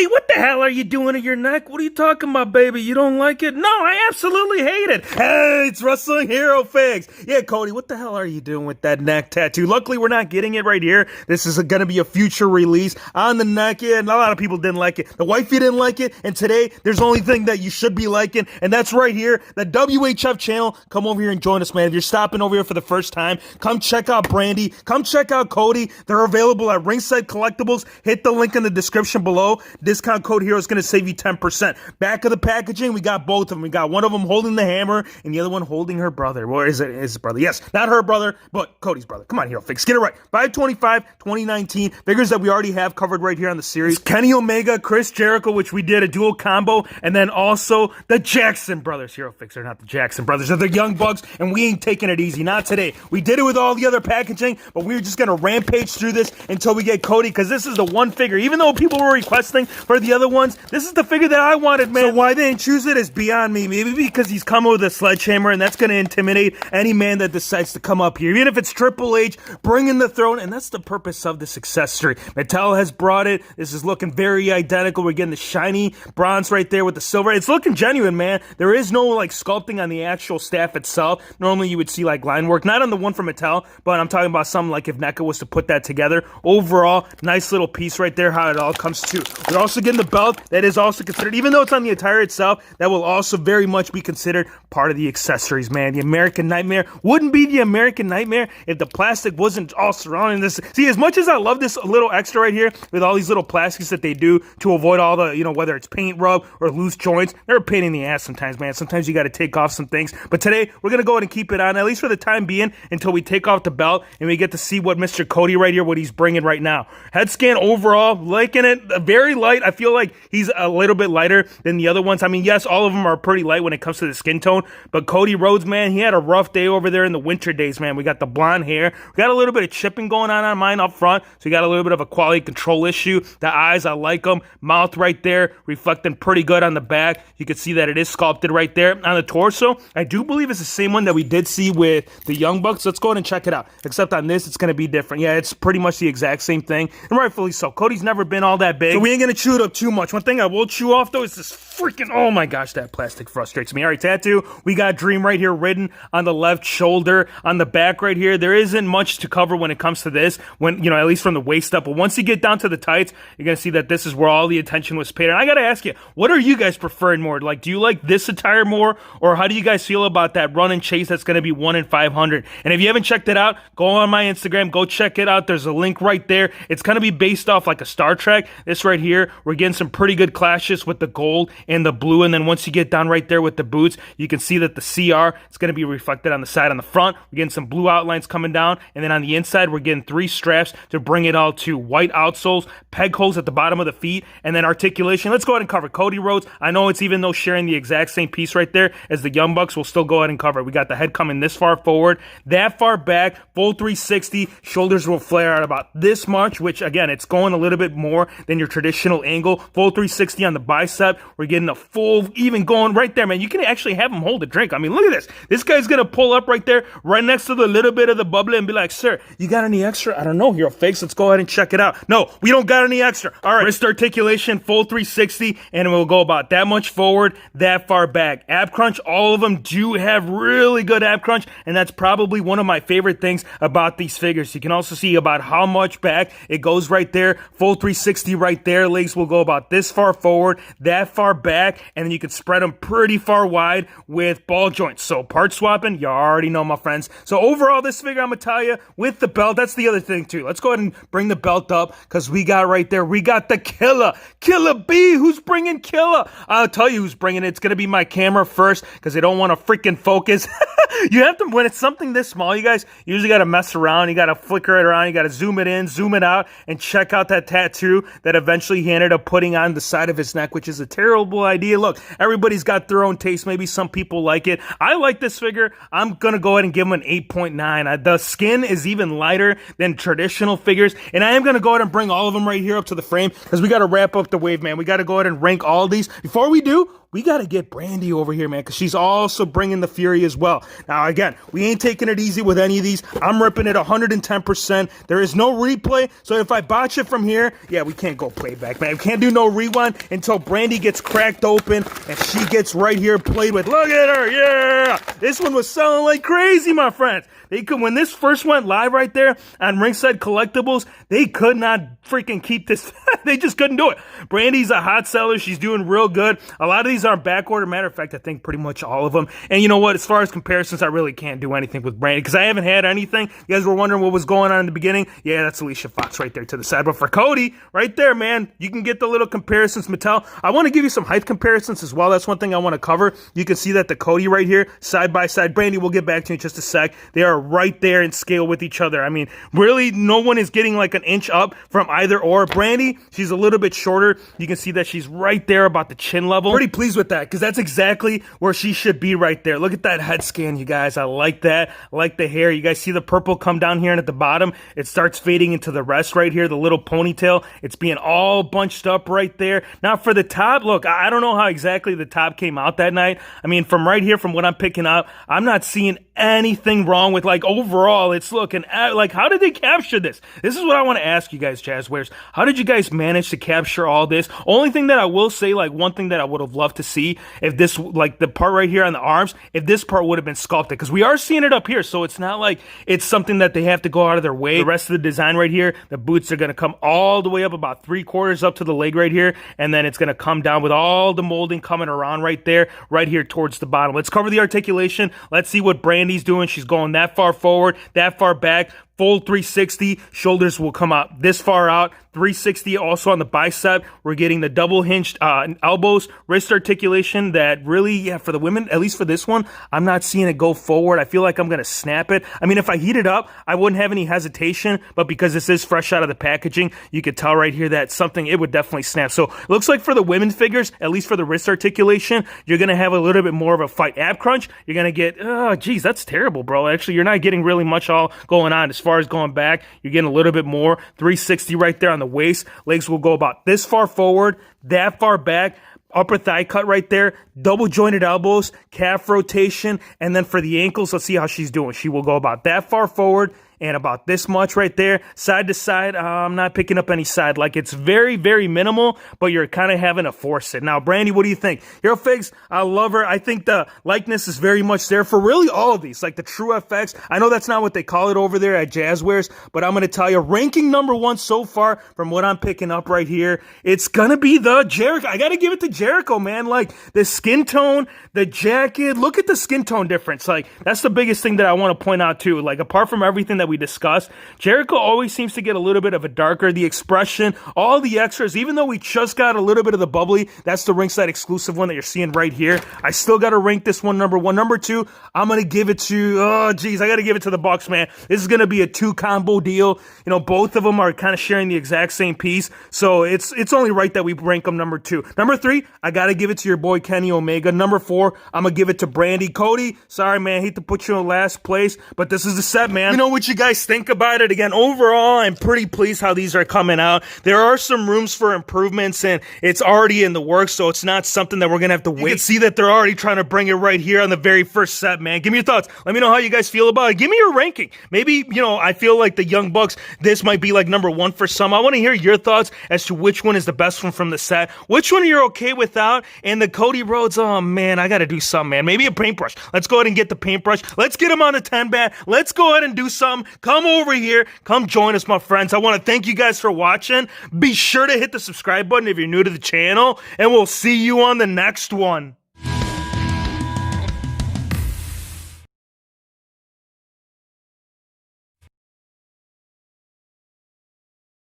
what the hell are you doing to your neck? What are you talking about, baby? You don't like it? No, I absolutely hate it. Hey, it's Wrestling Hero Figs. Yeah, Cody, what the hell are you doing with that neck tattoo? Luckily, we're not getting it right here. This is going to be a future release on the neck. Yeah, and a lot of people didn't like it. The wifey didn't like it, and today, there's only thing that you should be liking, and that's right here, the WHF channel. Come over here and join us, man. If you're stopping over here for the first time, come check out Brandy. Come check out Cody. They're available at Ringside Collectibles. Hit the link in the description below. Discount code HERO is going to save you 10%. Back of the packaging, we got both of them. We got one of them holding the hammer and the other one holding her brother. Or is it his brother? Yes, not her brother, but Cody's brother. Come on, Hero Figs. Get it right. 5/25, 2019. Figures that we already have covered right here on the series. Kenny Omega, Chris Jericho, which we did a dual combo, and then also the Jackson brothers. Hero Figs are not the Jackson brothers. They're the Young Bucks, and we ain't taking it easy. Not today. We did it with all the other packaging, but we're just going to rampage through this until we get Cody, because this is the one figure. Even though people were requesting for the other ones, this is the figure that I wanted, man. So why they didn't choose it is beyond me. Maybe because he's coming with a sledgehammer, and that's going to intimidate any man that decides to come up here. Even if it's Triple H bringing the throne, and that's the purpose of this accessory. Mattel has brought it. This is looking very identical. We're getting the shiny bronze right there with the silver. It's looking genuine, man. There is no like sculpting on the actual staff itself. Normally you would see like line work, not on the one from Mattel, but I'm talking about something like if NECA was to put that together. Overall, nice little piece right there, how it all comes to. We're also getting the belt. That is also considered, even though it's on the attire itself, that will also very much be considered part of the accessories, man. The American Nightmare wouldn't be the American Nightmare if the plastic wasn't all surrounding this. See, as much as I love this little extra right here with all these little plastics that they do to avoid all the, whether it's paint rub or loose joints, they're a pain in the ass sometimes, man. Sometimes you got to take off some things. But today, we're going to go ahead and keep it on, at least for the time being, until we take off the belt and we get to see what Mr. Cody right here, what he's bringing right now. Head scan overall, liking it. Very light. I feel like he's a little bit lighter than the other ones. I mean, yes, all of them are pretty light when it comes to the skin tone, but Cody Rhodes, man, he had a rough day over there in the winter days, man. We got the blonde hair. We got a little bit of chipping going on mine up front, so we got a little bit of a quality control issue. The eyes, I like them. Mouth right there, reflecting pretty good on the back. You can see that it is sculpted right there. On the torso, I do believe it's the same one that we did see with the Young Bucks. Let's go ahead and check it out. Except on this, it's going to be different. Yeah, it's pretty much the exact same thing, and rightfully so. Cody's never been all that big, so we ain't going to chew it up too much. One thing I will chew off, though, is this freaking, oh my gosh, that plastic frustrates me. All right, tattoo, we got Dream right here written on the left shoulder. On the back right here, there isn't much to cover when it comes to this, when, at least from the waist up, but once you get down to the tights, you're going to see that this is where all the attention was paid. And I got to ask you, what are you guys preferring more? Like, do you like this attire more, or how do you guys feel about that run and chase that's going to be 1 in 500? And if you haven't checked it out, go on my Instagram, go check it out. There's a link right there. It's going to be based off like a Star Trek. This right here, we're getting some pretty good clashes with the gold and the blue, and then once you get down right there with the boots, you can see that the CR is going to be reflected on the side. On the front, we're getting some blue outlines coming down, and then on the inside, we're getting 3 straps to bring it all to white outsoles, peg holes at the bottom of the feet, and then articulation. Let's go ahead and cover Cody Rhodes. I know it's even though sharing the exact same piece right there as the Young Bucks, we'll still go ahead and cover it. We got the head coming this far forward, that far back, full 360, shoulders will flare out about this much, which again, it's going a little bit more than your traditional angle. Full 360 on the bicep. We're getting a full, even going right there, man. You can actually have him hold a drink. I mean, look at this. This guy's going to pull up right there, right next to the little bit of the bubble and be like, sir, you got any extra? I don't know, Hero Figs. Let's go ahead and check it out. No, we don't got any extra. All right, wrist articulation, full 360, and we'll go about that much forward, that far back. Ab crunch, all of them do have really good ab crunch, and that's probably one of my favorite things about these figures. You can also see about how much back it goes right there, full 360 right there. Legs will go about this far forward, that far back, and then you can spread them pretty far wide with ball joints. So part swapping, you already know, my friends. So overall, this figure, I'm gonna tell you, with the belt, that's the other thing too. Let's go ahead and bring the belt up, because we got right there, we got the Killer B. Who's bringing Killer? I'll tell you who's bringing it. It's gonna be my camera first, because they don't want to freaking focus. You have to, when it's something this small, you guys usually got to mess around. You got to flicker it around. You got to zoom it in, zoom it out, and check out that tattoo that eventually he ended up putting on the side of his neck, which is a terrible idea. Look, everybody's got their own taste. Maybe some people like it. I like this figure. I'm going to go ahead and give him an 8.9. The skin is even lighter than traditional figures, and I am going to go ahead and bring all of them right here up to the frame, because we got to wrap up the wave, man. We got to go ahead and rank all of these. Before we do, we got to get Brandy over here, man, because she's also bringing the fury as well. Now, again, we ain't taking it easy with any of these. I'm ripping it 110%. There is no replay, so if I botch it from here, yeah, we can't go playback, man. We can't do no rewind until Brandy gets cracked open and she gets right here played with. Look at her, yeah! This one was selling like crazy, my friends. When this first went live right there on Ringside Collectibles, they could not freaking keep this. They just couldn't do it. Brandy's a hot seller. She's doing real good. A lot of these are back order. Matter of fact, I think pretty much all of them. And you know what? As far as comparisons, I really can't do anything with Brandy because I haven't had anything. You guys were wondering what was going on in the beginning. Yeah, that's Alicia Fox right there to the side. But for Cody, right there, man, you can get the little comparisons. Mattel, I want to give you some height comparisons as well. That's one thing I want to cover. You can see that the Cody right here, side by side. Brandy, we'll get back to you in just a sec. They are right there in scale with each other. I mean, really, no one is getting like an inch up from either or. Brandy, she's a little bit shorter. You can see that she's right there about the chin level. Pretty pleased with that because that's exactly where she should be right there. Look at that head scan, you guys. I like that. I like the hair. You guys see the purple come down here and at the bottom, it starts fading into the rest right here, the little ponytail. It's being all bunched up right there. Now for the top, look, I don't know how exactly the top came out that night. I mean, from right here, from what I'm picking up, I'm not seeing anything wrong with, like, overall it's looking at, like, how did they capture this? This is what I want to ask you guys, Jazzwares. How did you guys manage to capture all this? Only thing that I will say, like, one thing that I would have loved to see, if this, like, the part right here on the arms, if this part would have been sculpted, because we are seeing it up here, so it's not like it's something that they have to go out of their way. The rest of the design right here, the boots are going to come all the way up about 3/4 up to the leg right here, and then it's going to come down with all the molding coming around right there, right here towards the bottom. Let's cover the articulation. Let's see what Brandy's doing. She's going that far forward, that far back. Full 360, shoulders will come out this far out, 360 also on the bicep. We're getting the double hinged elbows, wrist articulation that really, yeah, for the women, at least for this one, I'm not seeing it go forward. I feel like I'm going to snap it. I mean, if I heat it up, I wouldn't have any hesitation, but because this is fresh out of the packaging, you could tell right here that something, it would definitely snap. So it looks like for the women's figures, at least for the wrist articulation, you're going to have a little bit more of a fight ab crunch. You're going to get, oh, geez, that's terrible, bro. Actually, you're not getting really much all going on as far as going back. You're getting a little bit more. 360 right there on the waist. Legs will go about this far forward, that far back. Upper thigh cut right there, double jointed elbows, calf rotation, and then for the ankles, let's see how she's doing. She will go about that far forward and about this much right there, side to side. I'm not picking up any side. Like, it's very, very minimal, but you're kind of having to force it. Now, Brandy, what do you think? Hero Figs, I love her. I think the likeness is very much there for really all of these, like the True FX. I know that's not what they call it over there at Jazzwares, but I'm going to tell you, ranking number one so far from what I'm picking up right here, it's going to be the Jericho. I got to give it to Jericho, man. Like, the skin tone, the jacket, look at the skin tone difference. Like, that's the biggest thing that I want to point out too. Like, apart from everything that we discussed, Jericho always seems to get a little bit of a darker, the expression, all the extras, even though we just got a little bit of the bubbly, that's the ringside exclusive one that you're seeing right here. I still got to rank this one number one. Number two, I'm going to give it to, oh geez, I got to give it to the Bucks, man. This is going to be a 2-combo deal. You know, both of them are kind of sharing the exact same piece, so it's only right that we rank them number two. Number three, I got to give it to your boy Kenny Omega. Number four, I'm going to give it to Brandy. Cody, sorry, man, hate to put you in last place, but this is the set, man. You know what you guys think about it? Again, overall, I'm pretty pleased how these are coming out. There are some rooms for improvements, and it's already in the works, so it's not something that we're going to have to wait. You can see that they're already trying to bring it right here on the very first set, man. Give me your thoughts. Let me know how you guys feel about it. Give me your ranking. Maybe, you know, I feel like the Young Bucks, this might be like number one for some. I want to hear your thoughts as to which one is the best one from the set, which one you're okay without, and the Cody Rhodes, oh man, I got to do something, man. Maybe a paintbrush. Let's go ahead and get the paintbrush. Let's get him on the 10-bat. Let's go ahead and do something. Come over here. Come join us, my friends. I want to thank you guys for watching. Be sure to hit the subscribe button if you're new to the channel, and we'll see you on the next one.